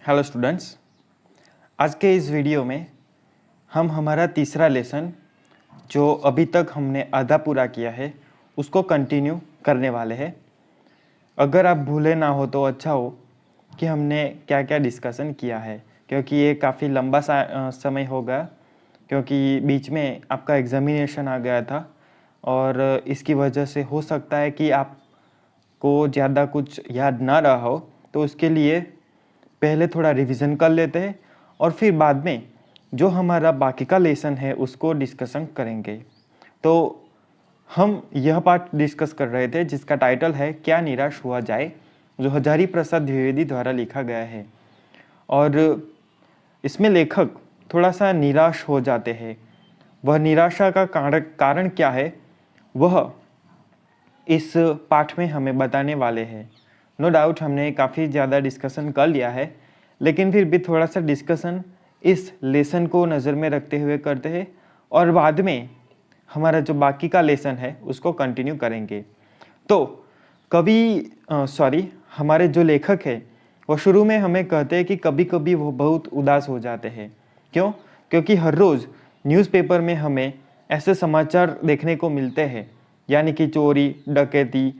Hello students, आज के इस वीडियो में हम हमारा तीसरा लेसन जो अभी तक हमने आधा पूरा किया है उसको कंटिन्यू करने वाले हैं। अगर आप भूले ना हो तो अच्छा हो कि हमने क्या क्या डिस्कशन किया है, क्योंकि ये काफ़ी लंबा समय हो गया, क्योंकि बीच में आपका एग्ज़ामिनेशन आ गया था और इसकी वजह से हो सकता है कि आपको ज़्यादा कुछ याद ना रहा हो। तो उसके लिए पहले थोड़ा रिवीजन कर लेते हैं और फिर बाद में जो हमारा बाकी का लेसन है उसको डिस्कशन करेंगे। तो हम यह पार्ट डिस्कस कर रहे थे जिसका टाइटल है क्या निराश हुआ जाए, जो हजारी प्रसाद द्विवेदी द्वारा लिखा गया है। और इसमें लेखक थोड़ा सा निराश हो जाते हैं। वह निराशा का कारण क्या है वह इस पाठ में हमें बताने वाले हैं। नो डाउट हमने काफ़ी ज़्यादा डिस्कशन कर लिया है, लेकिन फिर भी थोड़ा सा डिस्कशन इस लेसन को नज़र में रखते हुए करते हैं और बाद में हमारा जो बाकी का लेसन है उसको कंटिन्यू करेंगे। तो हमारे जो लेखक है वो शुरू में हमें कहते हैं कि कभी कभी वो बहुत उदास हो जाते हैं। क्यों? क्योंकि हर रोज़ न्यूज़पेपर में हमें ऐसे समाचार देखने को मिलते हैं, यानी कि चोरी, डकैती,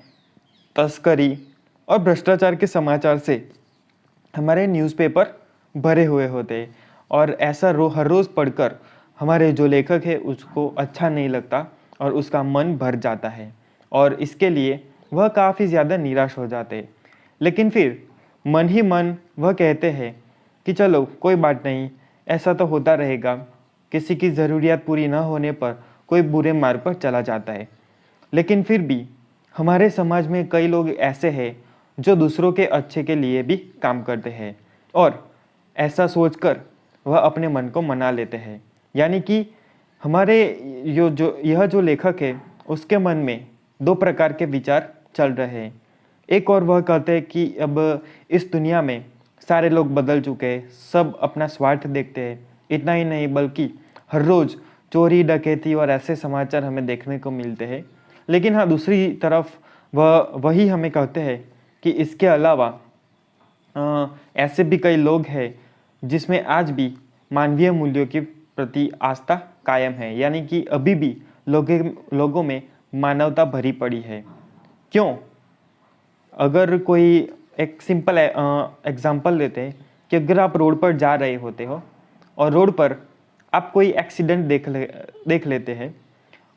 तस्करी और भ्रष्टाचार के समाचार से हमारे न्यूज़पेपर भरे हुए होते हैं। और ऐसा हर रोज़ पढ़कर हमारे जो लेखक है उसको अच्छा नहीं लगता और उसका मन भर जाता है और इसके लिए वह काफ़ी ज़्यादा निराश हो जाते हैं। लेकिन फिर मन ही मन वह कहते हैं कि चलो कोई बात नहीं, ऐसा तो होता रहेगा, किसी की ज़रूरियात पूरी न होने पर कोई बुरे मार्ग पर चला जाता है। लेकिन फिर भी हमारे समाज में कई लोग ऐसे हैं जो दूसरों के अच्छे के लिए भी काम करते हैं और ऐसा सोचकर वह अपने मन को मना लेते हैं। यानी कि हमारे यह जो लेखक है उसके मन में दो प्रकार के विचार चल रहे हैं। एक और वह कहते हैं कि अब इस दुनिया में सारे लोग बदल चुके हैं, सब अपना स्वार्थ देखते हैं। इतना ही नहीं बल्कि हर रोज़ चोरी, डकैती और ऐसे समाचार हमें देखने को मिलते हैं। लेकिन हाँ, दूसरी तरफ वही हमें कहते हैं कि इसके अलावा ऐसे भी कई लोग हैं जिसमें आज भी मानवीय मूल्यों के प्रति आस्था कायम है, यानी कि अभी भी लोगों में मानवता भरी पड़ी है। क्यों? अगर कोई एक सिंपल एग्जांपल लेते हैं कि अगर आप रोड पर जा रहे होते हो और रोड पर आप कोई एक्सीडेंट देख लेते हैं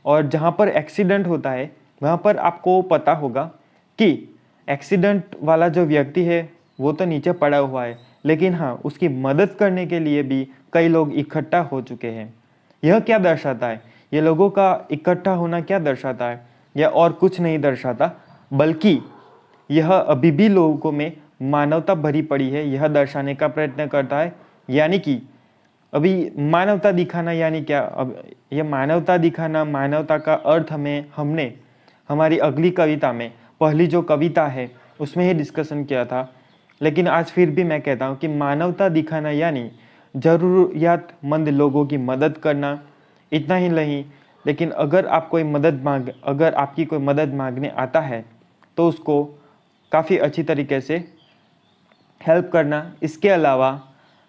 और जहाँ पर एक्सीडेंट होता है वहाँ पर आपको पता होगा कि एक्सीडेंट वाला जो व्यक्ति है वो तो नीचे पड़ा हुआ है, लेकिन हाँ, उसकी मदद करने के लिए भी कई लोग इकट्ठा हो चुके हैं। यह क्या दर्शाता है? ये लोगों का इकट्ठा होना क्या दर्शाता है? यह और कुछ नहीं दर्शाता, बल्कि यह अभी भी लोगों में मानवता भरी पड़ी है यह दर्शाने का प्रयत्न करता है। यानी कि अभी मानवता दिखाना यानी क्या? अब यह मानवता दिखाना, मानवता का अर्थ हमने हमारी अगली कविता में, पहली जो कविता है उसमें ही डिस्कशन किया था। लेकिन आज फिर भी मैं कहता हूँ कि मानवता दिखाना यानी ज़रूरियातमंद लोगों की मदद करना। इतना ही नहीं, लेकिन अगर आपकी कोई मदद मांगने आता है तो उसको काफ़ी अच्छी तरीके से हेल्प करना। इसके अलावा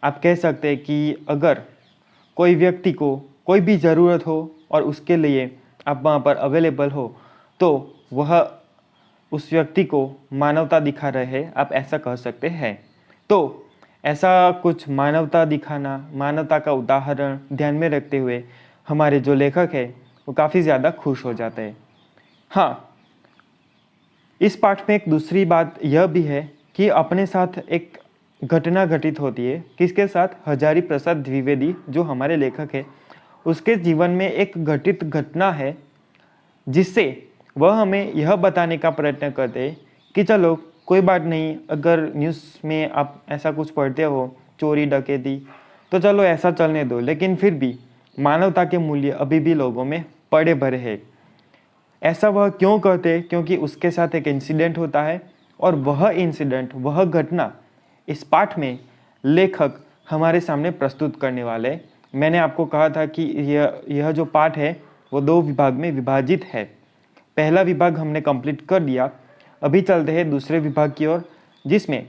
आप कह सकते हैं कि अगर कोई व्यक्ति को कोई भी ज़रूरत हो और उसके लिए आप वहाँ पर अवेलेबल हो तो वह उस व्यक्ति को मानवता दिखा रहे हैं, आप ऐसा कह सकते हैं। तो ऐसा कुछ मानवता दिखाना, मानवता का उदाहरण ध्यान में रखते हुए हमारे जो लेखक है वो काफ़ी ज़्यादा खुश हो जाते हैं। हाँ, इस पाठ में एक दूसरी बात यह भी है कि अपने साथ एक घटना घटित होती है। किसके साथ? हजारी प्रसाद द्विवेदी जो हमारे लेखक है उसके जीवन में एक घटित घटना है जिससे वह हमें यह बताने का प्रयत्न करते हैं कि चलो कोई बात नहीं, अगर न्यूज़ में आप ऐसा कुछ पढ़ते हो, चोरी डकैती, तो चलो ऐसा चलने दो, लेकिन फिर भी मानवता के मूल्य अभी भी लोगों में पड़े भरे हैं। ऐसा वह क्यों कहते? क्योंकि उसके साथ एक इंसिडेंट होता है और वह इंसिडेंट, वह घटना इस पाठ में लेखक हमारे सामने प्रस्तुत करने वाले हैं। मैंने आपको कहा था कि यह जो पाठ है वो दो विभाग में विभाजित है। पहला विभाग हमने कंप्लीट कर दिया, अभी चलते हैं दूसरे विभाग की ओर जिसमें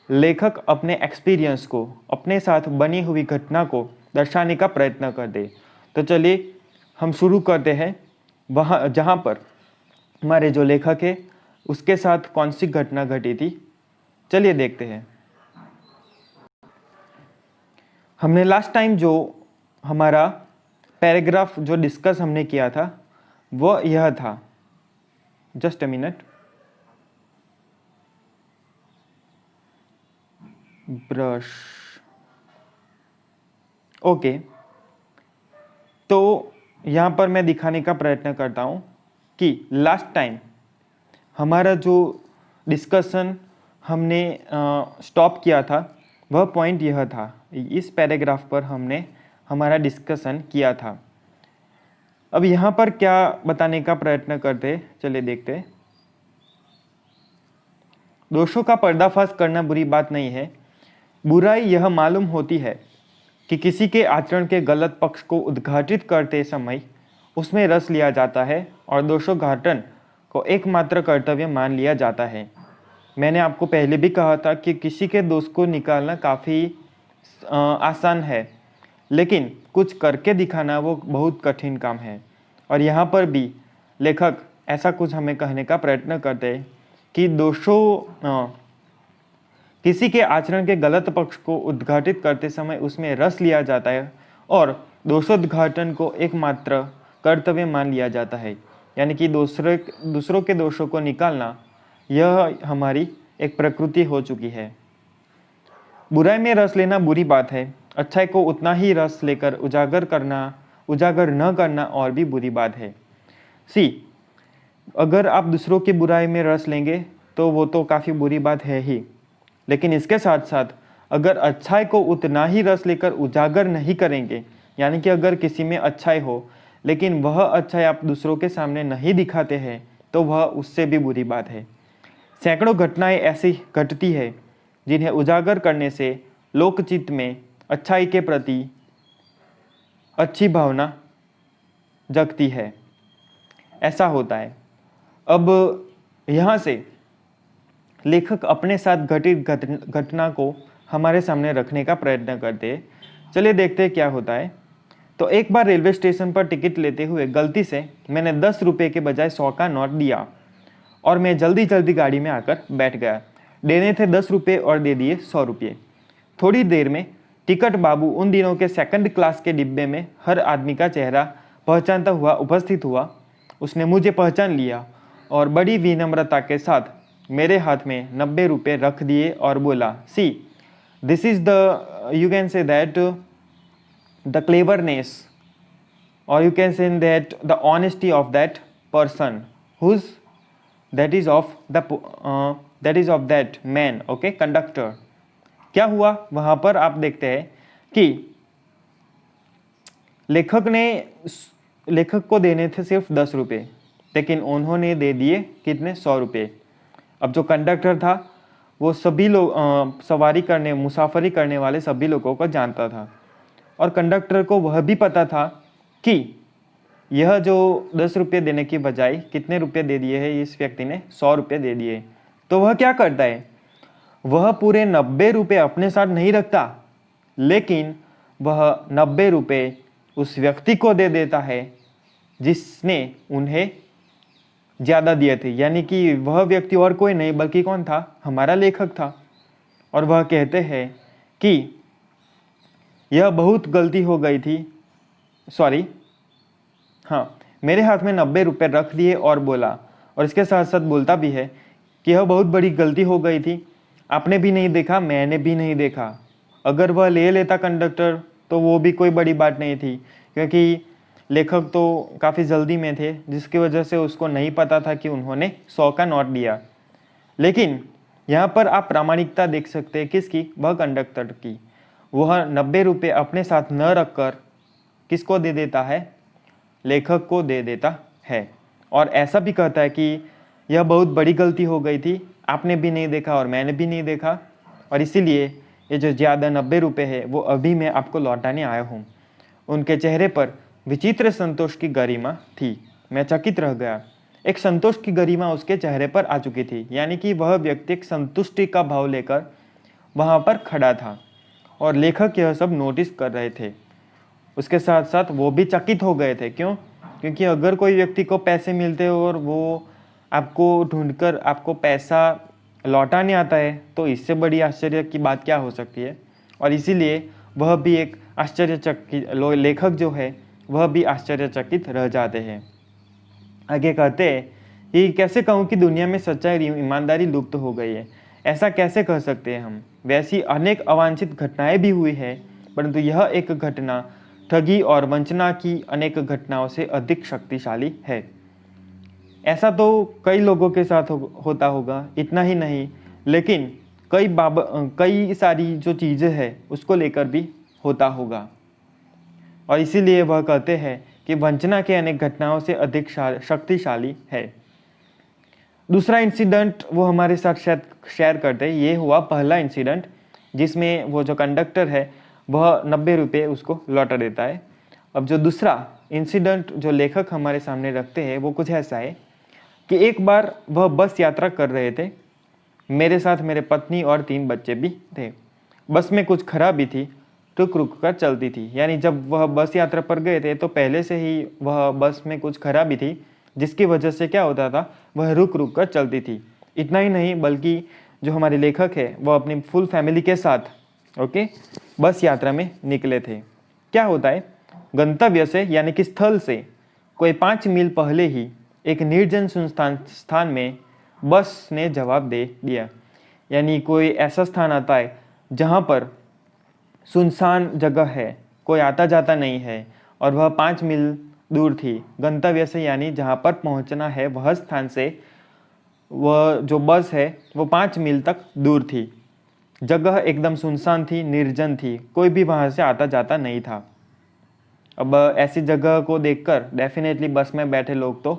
लेखक अपने एक्सपीरियंस को, अपने साथ बनी हुई घटना को दर्शाने का प्रयत्न कर दे। तो चलिए हम शुरू करते हैं वहाँ जहाँ पर हमारे जो लेखक है उसके साथ कौन सी घटना घटी थी। चलिए देखते हैं। हमने लास्ट टाइम जो हमारा पैराग्राफ जो डिस्कस हमने किया था वो यह था, just a minute, brush. Okay, तो यहाँ पर मैं दिखाने का प्रयत्न करता हूँ कि लास्ट टाइम हमारा जो डिस्कशन हमने स्टॉप किया था वह पॉइंट यह था, इस पैराग्राफ पर हमने हमारा डिस्कशन किया था। अब यहाँ पर क्या बताने का प्रयत्न करते, चलिए देखते हैं। दोषों का पर्दाफाश करना बुरी बात नहीं है। बुराई यह मालूम होती है कि किसी के आचरण के गलत पक्ष को उद्घाटित करते समय उसमें रस लिया जाता है और दोषोद्घाटन को एकमात्र कर्तव्य मान लिया जाता है। मैंने आपको पहले भी कहा था कि किसी के दोष को निकालना काफ़ी आसान है, लेकिन कुछ करके दिखाना वो बहुत कठिन काम है। और यहाँ पर भी लेखक ऐसा कुछ हमें कहने का प्रयत्न करते हैं कि किसी के आचरण के गलत पक्ष को उद्घाटित करते समय उसमें रस लिया जाता है और दोषोद्घाटन को एकमात्र कर्तव्य मान लिया जाता है। यानी कि दूसरों के दोषों को निकालना यह हमारी एक प्रकृति हो चुकी है। बुराई में रस लेना बुरी बात है, अच्छाई को उतना ही रस लेकर उजागर न करना और भी बुरी बात है। अगर आप दूसरों की बुराई में रस लेंगे तो वो तो काफ़ी बुरी बात है ही, लेकिन इसके साथ साथ अगर अच्छाई को उतना ही रस लेकर उजागर नहीं करेंगे, यानी कि अगर किसी में अच्छाई हो लेकिन वह अच्छाई आप दूसरों के सामने नहीं दिखाते हैं तो वह उससे भी बुरी बात है। सैकड़ों घटनाएं ऐसी घटती है जिन्हें उजागर करने से लोकचित्त में अच्छाई के प्रति अच्छी भावना जगती है। ऐसा होता है। अब यहाँ से लेखक अपने साथ घटित घटना को हमारे सामने रखने का प्रयत्न करते हैं। चलिए देखते हैं क्या होता है। तो एक बार रेलवे स्टेशन पर टिकट लेते हुए गलती से मैंने 10 रुपये के बजाय 100 का नोट दिया और मैं जल्दी जल्दी गाड़ी में आकर बैठ गया। देने थे 10 रुपये और दे दिए 100 रुपये। थोड़ी देर में टिकट बाबू उन दिनों के सेकंड क्लास के डिब्बे में हर आदमी का चेहरा पहचानता हुआ उपस्थित हुआ। उसने मुझे पहचान लिया और बड़ी विनम्रता के साथ मेरे हाथ में 90 रुपये रख दिए और बोला, see this is the you can say that the cleverness और you can say that the honesty of that person whose that is of that man, okay conductor. क्या हुआ वहां पर आप देखते हैं कि लेखक को देने थे सिर्फ 10 रुपये, लेकिन उन्होंने दे दिए कितने, 100 रुपये। अब जो कंडक्टर था वो सभी लोग मुसाफरी करने वाले सभी लोगों को जानता था और कंडक्टर को वह भी पता था कि यह जो 10 रुपये देने की बजाय कितने रुपये दे दिए हैं, इस व्यक्ति ने 100 रुपये दे दिए। तो वह क्या करता है, वह पूरे 90 रुपये अपने साथ नहीं रखता, लेकिन वह 90 रुपये उस व्यक्ति को दे देता है जिसने उन्हें ज़्यादा दिए थे। यानी कि वह व्यक्ति और कोई नहीं बल्कि कौन था, हमारा लेखक था। और वह कहते हैं कि यह बहुत गलती हो गई थी, सॉरी हाँ, मेरे हाथ में 90 रुपये रख दिए और बोला, और इसके साथ साथ बोलता भी है कि यह बहुत बड़ी गलती हो गई थी, आपने भी नहीं देखा, मैंने भी नहीं देखा। अगर वह ले लेता कंडक्टर तो वो भी कोई बड़ी बात नहीं थी, क्योंकि लेखक तो काफ़ी जल्दी में थे, जिसकी वजह से उसको नहीं पता था कि उन्होंने 100 का नोट दिया। लेकिन यहाँ पर आप प्रामाणिकता देख सकते हैं किसकी, वह कंडक्टर की। वह 90 रुपये अपने साथ न रखकर किसको दे देता है, लेखक को दे देता है, और ऐसा भी कहता है कि यह बहुत बड़ी गलती हो गई थी, आपने भी नहीं देखा और मैंने भी नहीं देखा, और इसीलिए ये जो ज़्यादा 90 रुपये है वो अभी मैं आपको लौटाने आया हूँ। उनके चेहरे पर विचित्र संतोष की गरिमा थी। मैं चकित रह गया। एक संतोष की गरिमा उसके चेहरे पर आ चुकी थी, यानी कि वह व्यक्ति एक संतुष्टि का भाव लेकर वहाँ पर खड़ा था और लेखक यह सब नोटिस कर रहे थे। उसके साथ साथ वो भी चकित हो गए थे। क्यों? क्योंकि अगर कोई व्यक्ति को पैसे मिलते हो और वो आपको ढूंढकर आपको पैसा लौटाने आता है तो इससे बड़ी आश्चर्य की बात क्या हो सकती है। और इसीलिए वह भी एक आश्चर्यचकित लेखक जो है वह भी आश्चर्यचकित रह जाते हैं। आगे कहते हैं कि कैसे कहूँ कि दुनिया में सच्चाई और ईमानदारी लुप्त हो गई है। ऐसा कैसे कह सकते हैं हम? वैसी अनेक अवांछित घटनाएं भी हुई है, परंतु यह एक घटना ठगी और वंचना की अनेक घटनाओं से अधिक शक्तिशाली है। ऐसा तो कई लोगों के साथ होता होगा, इतना ही नहीं लेकिन कई सारी जो चीज़ें हैं उसको लेकर भी होता होगा। और इसीलिए वह कहते हैं कि वंचना के अनेक घटनाओं से अधिक शक्तिशाली है। दूसरा इंसिडेंट वो हमारे साथ शेयर करते हैं। ये हुआ पहला इंसिडेंट जिसमें वो जो कंडक्टर है वह 90 रुपये उसको लौटा देता है। अब जो दूसरा इंसिडेंट जो लेखक हमारे सामने रखते हैं वो कुछ ऐसा है कि एक बार वह बस यात्रा कर रहे थे। मेरे साथ मेरे पत्नी और 3 बच्चे भी थे। बस में कुछ खराबी थी, रुक रुक कर चलती थी। यानी जब वह बस यात्रा पर गए थे तो पहले से ही वह बस में कुछ खराबी थी जिसकी वजह से क्या होता था, वह रुक रुक कर चलती थी। इतना ही नहीं बल्कि जो हमारे लेखक है वह अपनी फुल फैमिली के साथ बस यात्रा में निकले थे। क्या होता है, गंतव्य से यानी कि स्थल से कोई 5 मील पहले ही एक निर्जन सुनसान स्थान में बस ने जवाब दे दिया। यानी कोई ऐसा स्थान आता है जहाँ पर सुनसान जगह है, कोई आता जाता नहीं है और वह 5 मील दूर थी गंतव्य से, यानी जहाँ पर पहुँचना है वह स्थान से वह जो बस है वो 5 मील तक दूर थी। जगह एकदम सुनसान थी, निर्जन थी, कोई भी वहाँ से आता जाता नहीं था। अब ऐसी जगह को देखकर डेफिनेटली बस में बैठे लोग तो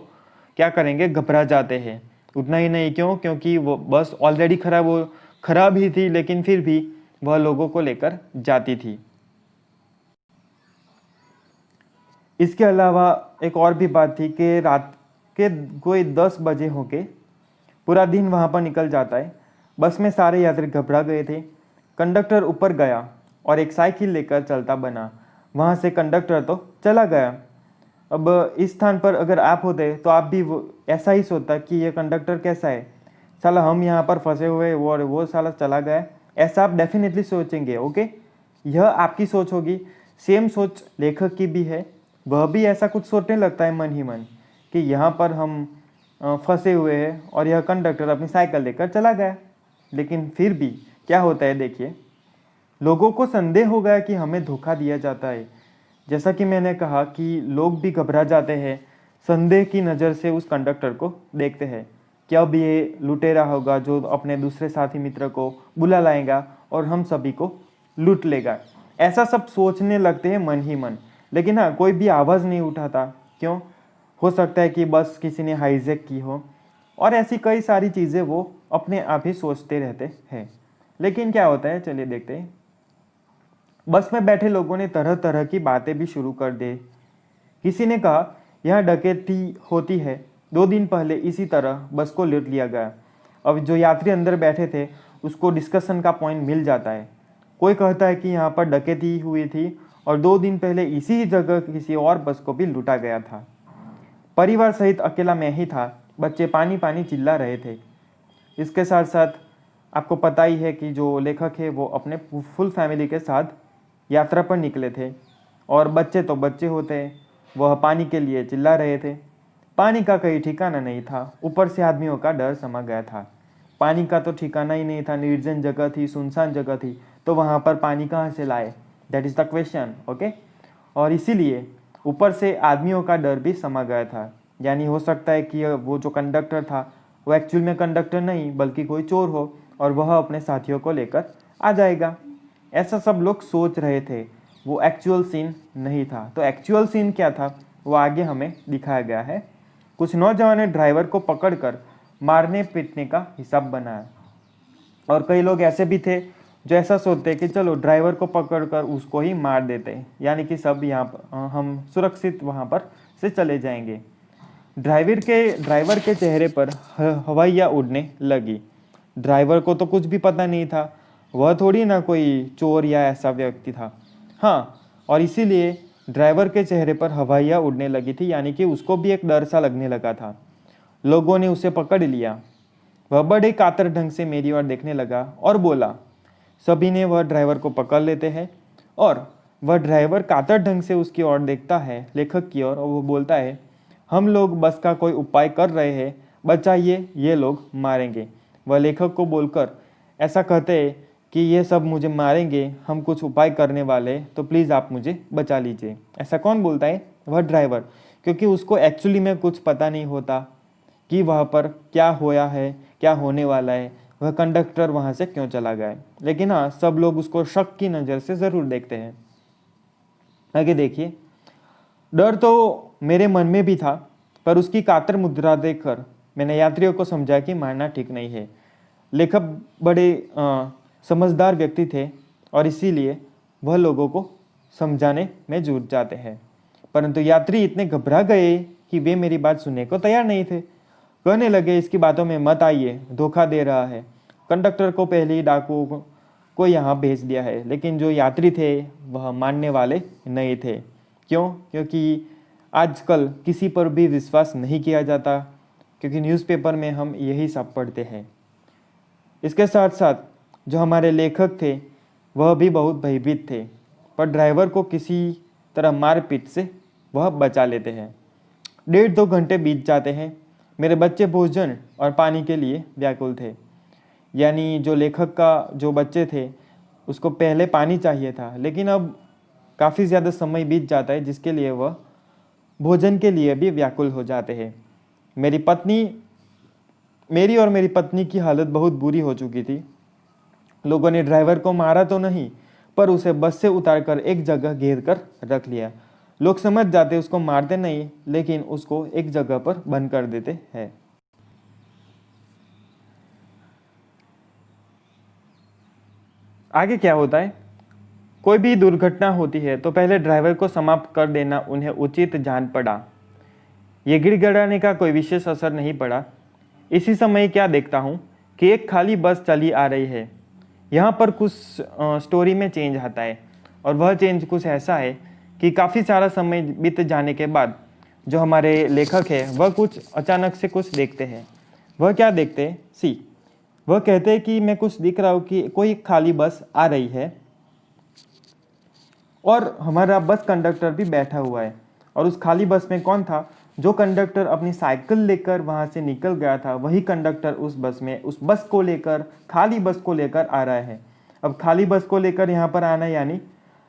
क्या करेंगे, घबरा जाते हैं। उतना ही नहीं, क्योंकि वो बस ऑलरेडी खराब ही थी लेकिन फिर भी वह लोगों को लेकर जाती थी। इसके अलावा एक और भी बात थी कि रात के कोई 10 बजे होके पूरा दिन वहाँ पर निकल जाता है। बस में सारे यात्री घबरा गए थे। कंडक्टर ऊपर गया और एक साइकिल लेकर चलता बना। वहाँ से कंडक्टर तो चला गया। अब इस स्थान पर अगर आप होते तो आप भी ऐसा ही सोचता कि ये कंडक्टर कैसा है, साला हम यहाँ पर फंसे हुए और वो साला चला गया। ऐसा आप डेफिनेटली सोचेंगे। ओके, यह आपकी सोच होगी। सेम सोच लेखक की भी है। वह भी ऐसा कुछ सोचने लगता है मन ही मन कि यहाँ पर हम फंसे हुए हैं और यह कंडक्टर अपनी साइकिल लेकर चला गया। लेकिन फिर भी क्या होता है, देखिए, लोगों को संदेह हो गया कि हमें धोखा दिया जाता है। जैसा कि मैंने कहा कि लोग भी घबरा जाते हैं, संदेह की नज़र से उस कंडक्टर को देखते हैं कि अब ये लुटेरा होगा जो अपने दूसरे साथी मित्र को बुला लाएगा और हम सभी को लूट लेगा। ऐसा सब सोचने लगते हैं मन ही मन। लेकिन हाँ, कोई भी आवाज़ नहीं उठाता। क्यों? हो सकता है कि बस किसी ने हाईजैक की हो और ऐसी कई सारी चीज़ें वो अपने आप ही सोचते रहते हैं। लेकिन क्या होता है, चलिए देखते हैं। बस में बैठे लोगों ने तरह तरह की बातें भी शुरू कर दी। किसी ने कहा यहाँ डकैती होती है, 2 दिन पहले इसी तरह बस को लूट लिया गया। अब जो यात्री अंदर बैठे थे उसको डिस्कशन का पॉइंट मिल जाता है। कोई कहता है कि यहाँ पर डकैती हुई थी और 2 दिन पहले इसी जगह किसी और बस को भी लूटा गया था। परिवार सहित अकेला मैं ही था। बच्चे पानी पानी चिल्ला रहे थे। इसके साथ साथ आपको पता ही है कि जो लेखक है वो अपने फुल फैमिली के साथ यात्रा पर निकले थे और बच्चे तो बच्चे होते हैं, वह पानी के लिए चिल्ला रहे थे। पानी का कहीं ठिकाना नहीं था। ऊपर से आदमियों का डर समा गया था। पानी का तो ठिकाना ही नहीं था, निर्जन जगह थी, सुनसान जगह थी, तो वहाँ पर पानी कहाँ से लाए? That is the question. Okay, और इसीलिए ऊपर से आदमियों का डर भी समा गया था। यानी हो सकता है कि वो जो कंडक्टर था वो एक्चुअल में कंडक्टर नहीं बल्कि कोई चोर हो और वह अपने साथियों को लेकर आ जाएगा। ऐसा सब लोग सोच रहे थे। वो एक्चुअल सीन नहीं था। तो एक्चुअल सीन क्या था वो आगे हमें दिखाया गया है। कुछ नौजवानों ने ड्राइवर को पकड़कर मारने पीटने का हिसाब बनाया और कई लोग ऐसे भी थे जो ऐसा सोचते कि चलो ड्राइवर को पकड़कर उसको ही मार देते हैं, यानी कि सब यहाँ पर हम सुरक्षित वहाँ पर से चले जाएंगे। ड्राइवर के चेहरे पर हवाइयाँ उड़ने लगी। ड्राइवर को तो कुछ भी पता नहीं था। वह थोड़ी ना कोई चोर या ऐसा व्यक्ति था। हाँ, और इसीलिए ड्राइवर के चेहरे पर हवाइयाँ उड़ने लगी थी, यानी कि उसको भी एक डर सा लगने लगा था। लोगों ने उसे पकड़ लिया। वह बड़े कातर ढंग से मेरी ओर देखने लगा और बोला। सभी ने वह ड्राइवर को पकड़ लेते हैं और वह ड्राइवर कातर ढंग से उसकी ओर देखता है, लेखक की ओर, और वो बोलता है, हम लोग बस का कोई उपाय कर रहे हैं, बचाइए, ये लोग मारेंगे। वह लेखक को बोलकर ऐसा कहते हैं कि ये सब मुझे मारेंगे, हम कुछ उपाय करने वाले, तो प्लीज़ आप मुझे बचा लीजिए। ऐसा कौन बोलता है? वह ड्राइवर, क्योंकि उसको एक्चुअली में कुछ पता नहीं होता कि वहाँ पर क्या होया है, क्या होने वाला है, वह कंडक्टर वहाँ से क्यों चला गया है। लेकिन हाँ, सब लोग उसको शक की नज़र से ज़रूर देखते हैं। आगे देखिए, डर तो मेरे मन में भी था, पर उसकी कातर मुद्रा देखकर मैंने यात्रियों को समझा कि मारना ठीक नहीं है। लेखक बड़े समझदार व्यक्ति थे और इसीलिए वह लोगों को समझाने में जुट जाते हैं। परंतु यात्री इतने घबरा गए कि वे मेरी बात सुनने को तैयार नहीं थे। कहने लगे, इसकी बातों में मत आइए, धोखा दे रहा है। कंडक्टर को पहले ही डाकू को यहाँ भेज दिया है। लेकिन जो यात्री थे वह मानने वाले नहीं थे। क्यों? क्योंकि आजकल किसी पर भी विश्वास नहीं किया जाता, क्योंकि न्यूज़पेपर में हम यही सब पढ़ते हैं। इसके साथ साथ जो हमारे लेखक थे वह भी बहुत भयभीत थे, पर ड्राइवर को किसी तरह मारपीट से वह बचा लेते हैं। 1.5-2 घंटे बीत जाते हैं। मेरे बच्चे भोजन और पानी के लिए व्याकुल थे। यानी जो लेखक का जो बच्चे थे उसको पहले पानी चाहिए था, लेकिन अब काफ़ी ज़्यादा समय बीत जाता है, जिसके लिए वह भोजन के लिए भी व्याकुल हो जाते हैं। मेरी और मेरी पत्नी की हालत बहुत बुरी हो चुकी थी। लोगों ने ड्राइवर को मारा तो नहीं, पर उसे बस से उतारकर एक जगह घेर कर रख लिया। लोग समझ जाते उसको मारते नहीं, लेकिन उसको एक जगह पर बंद कर देते हैं। आगे क्या होता है? कोई भी दुर्घटना होती है तो पहले ड्राइवर को समाप्त कर देना उन्हें उचित जान पड़ा। ये गिड़गिड़ाने का कोई विशेष असर नहीं पड़ा। इसी समय क्या देखता हूँ कि एक खाली बस चली आ रही है। यहाँ पर कुछ स्टोरी में चेंज आता है, और वह चेंज कुछ ऐसा है कि काफ़ी सारा समय बीत जाने के बाद जो हमारे लेखक है वह कुछ अचानक से कुछ देखते हैं। वह क्या देखते हैं? वह कहते हैं कि मैं कुछ दिख रहा हूँ कि कोई खाली बस आ रही है और हमारा बस कंडक्टर भी बैठा हुआ है। और उस खाली बस में कौन था? जो कंडक्टर अपनी साइकिल लेकर वहां से निकल गया था, वही कंडक्टर उस बस में, उस बस को लेकर, खाली बस को लेकर आ रहा है। अब खाली बस को लेकर यहाँ पर आना, यानी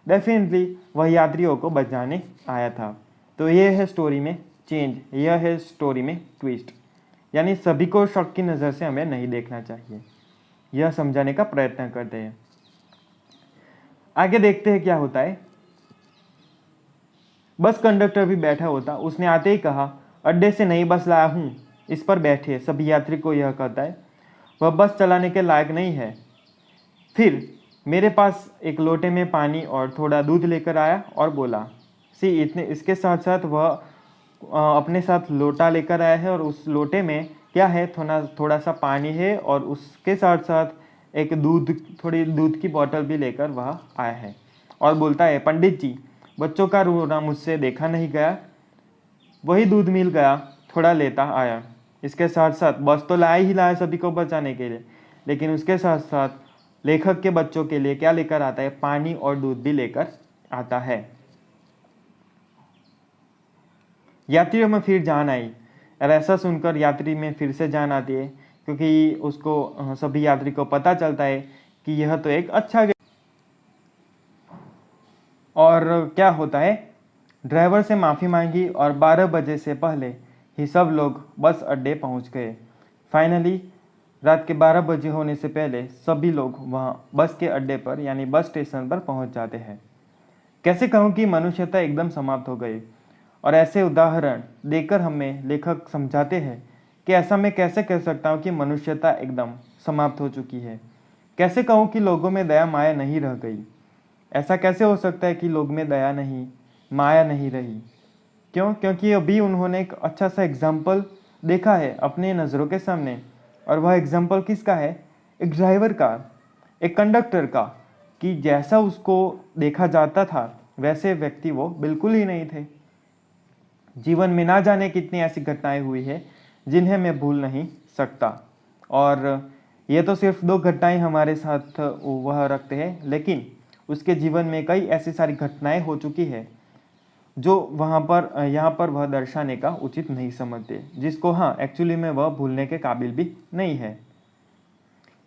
डेफिनेटली वह यात्रियों को बचाने आया था। तो यह है स्टोरी में चेंज, यह है स्टोरी में ट्विस्ट। यानी सभी को शक की नज़र से हमें नहीं देखना चाहिए, यह समझाने का प्रयत्न करते हैं। आगे देखते हैं क्या होता है। बस कंडक्टर भी बैठा होता, उसने आते ही कहा, अड्डे से नई बस लाया हूँ, इस पर बैठे। सभी यात्री को यह कहता है, वह बस चलाने के लायक नहीं है। फिर मेरे पास एक लोटे में पानी और थोड़ा दूध लेकर आया और बोला, इसके साथ साथ वह अपने साथ लोटा लेकर आया है, और उस लोटे में क्या है, थोड़ा सा पानी है, और उसके साथ साथ एक थोड़ी दूध की बोतल भी लेकर वह आया है। और बोलता है, पंडित जी, बच्चों का रोना मुझसे देखा नहीं गया, वही दूध मिल गया, थोड़ा लेता आया। इसके साथ साथ बस तो लाया ही लाया सभी को बचाने के लिए, लेकिन उसके साथ साथ लेखक के बच्चों के लिए क्या लेकर आता है? पानी और दूध भी लेकर आता है। यात्रियों में फिर जान आई, और ऐसा सुनकर यात्री में फिर से जान आती है, क्योंकि उसको सभी यात्री को पता चलता है कि यह तो एक अच्छा। और क्या होता है, ड्राइवर से माफ़ी मांगी और 12 बजे से पहले ही सब लोग बस अड्डे पहुंच गए। फाइनली रात के 12 बजे होने से पहले सभी लोग वहां बस के अड्डे पर, यानी बस स्टेशन पर पहुंच जाते हैं। कैसे कहूं कि मनुष्यता एकदम समाप्त हो गई। और ऐसे उदाहरण देकर हमें लेखक समझाते हैं कि ऐसा मैं कैसे कह सकता हूं कि मनुष्यता एकदम समाप्त हो चुकी है। कैसे कहूं कि लोगों में दया माया नहीं रह गई। ऐसा कैसे हो सकता है कि लोग में दया नहीं, माया नहीं रही? क्यों? क्योंकि अभी उन्होंने एक अच्छा सा एग्जाम्पल देखा है अपने नज़रों के सामने, और वह एग्जाम्पल किसका है? एक ड्राइवर का। एक कंडक्टर का, कि जैसा उसको देखा जाता था वैसे व्यक्ति वो बिल्कुल ही नहीं थे। जीवन में ना जाने कितनी ऐसी घटनाएं हुई है जिन्हें मैं भूल नहीं सकता, और ये तो सिर्फ 2 घटनाएं हमारे साथ वह रखते हैं, लेकिन उसके जीवन में कई ऐसी सारी घटनाएं हो चुकी है जो वहाँ पर यहाँ पर वह दर्शाने का उचित नहीं समझते, जिसको हाँ एक्चुअली में वह भूलने के काबिल भी नहीं है।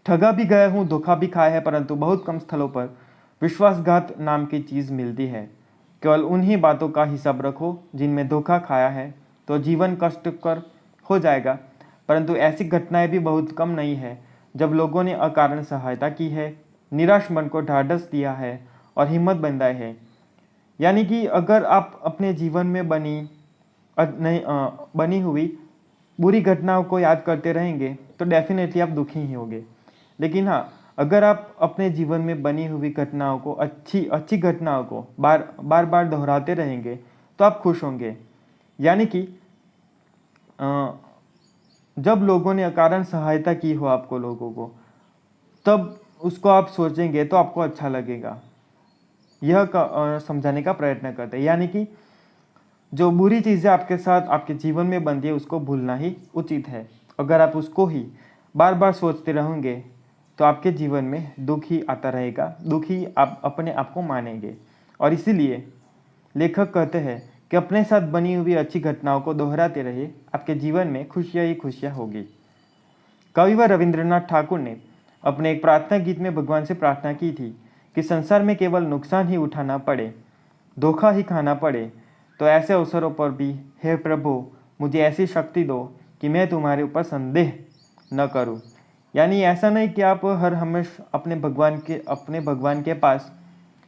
ठगा भी गया हूँ, धोखा भी खाया है, परंतु बहुत कम स्थलों पर विश्वासघात नाम की चीज़ मिलती है। केवल उन्हीं बातों का हिसाब रखो जिनमें धोखा खाया है, तो जीवन कष्टकर हो जाएगा। परंतु ऐसी घटनाएं भी बहुत कम नहीं है जब लोगों ने अकारण सहायता की है, निराश मन को ढाढ़स दिया है और हिम्मत बंधाई है। यानी कि अगर आप अपने जीवन में बनी हुई बुरी घटनाओं को याद करते रहेंगे तो डेफिनेटली आप दुखी ही होंगे। लेकिन हाँ, अगर आप अपने जीवन में बनी हुई घटनाओं को, अच्छी अच्छी घटनाओं को बार बार दोहराते रहेंगे तो आप खुश होंगे। यानी कि जब लोगों ने अकारण सहायता की हो आपको, लोगों को, तब उसको आप सोचेंगे तो आपको अच्छा लगेगा। यह समझाने का प्रयत्न करते हैं। यानी कि जो बुरी चीज़ें आपके साथ आपके जीवन में बनती है उसको भूलना ही उचित है। अगर आप उसको ही बार बार सोचते रहेंगे तो आपके जीवन में दुख ही आता रहेगा, दुख ही आप अपने आप को मानेंगे। और इसीलिए लेखक कहते हैं कि अपने साथ बनी हुई अच्छी घटनाओं को दोहराते रहिए, आपके जीवन में खुशियाँ ही खुशियाँ होगी। कविवर रविंद्रनाथ ठाकुर ने अपने एक प्रार्थना गीत में भगवान से प्रार्थना की थी कि संसार में केवल नुकसान ही उठाना पड़े, धोखा ही खाना पड़े, तो ऐसे अवसरों पर भी हे प्रभु मुझे ऐसी शक्ति दो कि मैं तुम्हारे ऊपर संदेह न करूं। यानी ऐसा नहीं कि आप हर हमेशा अपने भगवान के पास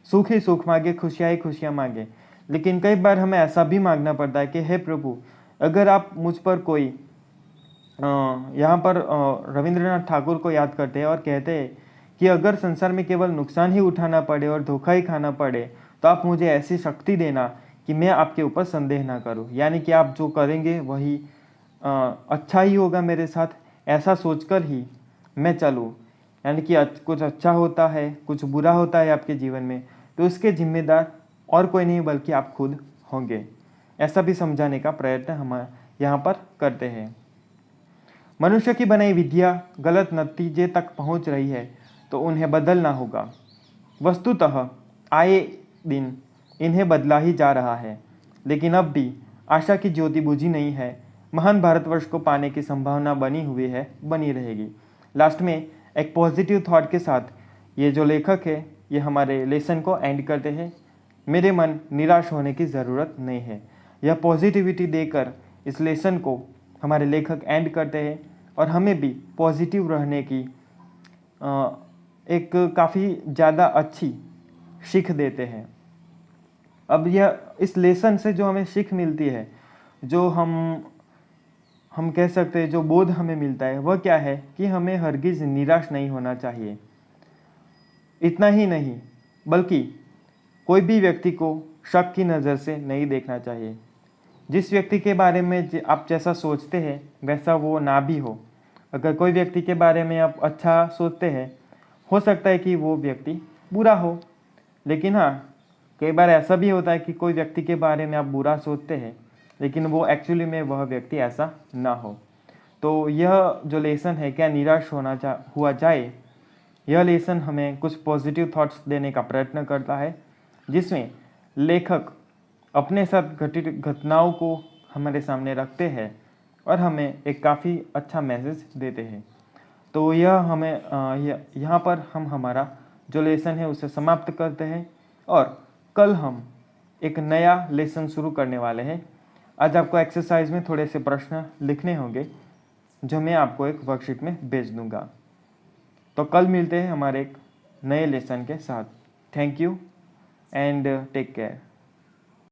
सुख ही सुख मांगे, खुशियाँ ही खुशियाँ मांगे। लेकिन कई बार हमें ऐसा भी मांगना पड़ता है कि हे प्रभु, अगर आप मुझ पर कोई यहाँ पर रविंद्रनाथ ठाकुर को याद करते हैं और कहते हैं कि अगर संसार में केवल नुकसान ही उठाना पड़े और धोखा ही खाना पड़े तो आप मुझे ऐसी शक्ति देना कि मैं आपके ऊपर संदेह ना करूं। यानी कि आप जो करेंगे वही अच्छा ही होगा मेरे साथ, ऐसा सोचकर ही मैं चलूं। यानी कि कुछ अच्छा होता है, कुछ बुरा होता है आपके जीवन में, तो उसके जिम्मेदार और कोई नहीं बल्कि आप खुद होंगे। ऐसा भी समझाने का प्रयत्न हम यहाँ पर करते हैं। मनुष्य की बनाई विधियाँ गलत नतीजे तक पहुँच रही है तो उन्हें बदलना होगा। वस्तुतः आए दिन इन्हें बदला ही जा रहा है, लेकिन अब भी आशा की ज्योति बुझी नहीं है। महान भारतवर्ष को पाने की संभावना बनी हुई है, बनी रहेगी। लास्ट में एक पॉजिटिव थॉट के साथ ये जो लेखक है ये हमारे लेसन को एंड करते हैं। मेरे मन निराश होने की ज़रूरत नहीं है। यह पॉजिटिविटी देकर इस लेसन को हमारे लेखक एंड करते हैं और हमें भी पॉजिटिव रहने की एक काफ़ी ज़्यादा अच्छी सीख देते हैं। अब यह इस लेसन से जो हमें सीख मिलती है, जो हम कह सकते हैं जो बोध हमें मिलता है, वह क्या है कि हमें हरगिज़ निराश नहीं होना चाहिए। इतना ही नहीं बल्कि कोई भी व्यक्ति को शक की नज़र से नहीं देखना चाहिए। जिस व्यक्ति के बारे में आप जैसा सोचते हैं वैसा वो ना भी हो। अगर कोई व्यक्ति के बारे में आप अच्छा सोचते हैं, हो सकता है कि वो व्यक्ति बुरा हो। लेकिन हाँ, कई बार ऐसा भी होता है कि कोई व्यक्ति के बारे में आप बुरा सोचते हैं लेकिन वो एक्चुअली में वह व्यक्ति ऐसा ना हो। तो यह जो लेसन है, क्या निराश हुआ जाए, यह लेसन हमें कुछ पॉजिटिव थॉट्स देने का प्रयत्न करता है, जिसमें लेखक अपने साथ घटित घटनाओं को हमारे सामने रखते हैं और हमें एक काफ़ी अच्छा मैसेज देते हैं। तो यह हमें यहाँ पर हम हमारा जो लेसन है उसे समाप्त करते हैं और कल हम एक नया लेसन शुरू करने वाले हैं। आज आपको एक्सरसाइज में थोड़े से प्रश्न लिखने होंगे जो मैं आपको एक वर्कशीट में भेज दूंगा। तो कल मिलते हैं हमारे एक नए लेसन के साथ। Thank you and take care.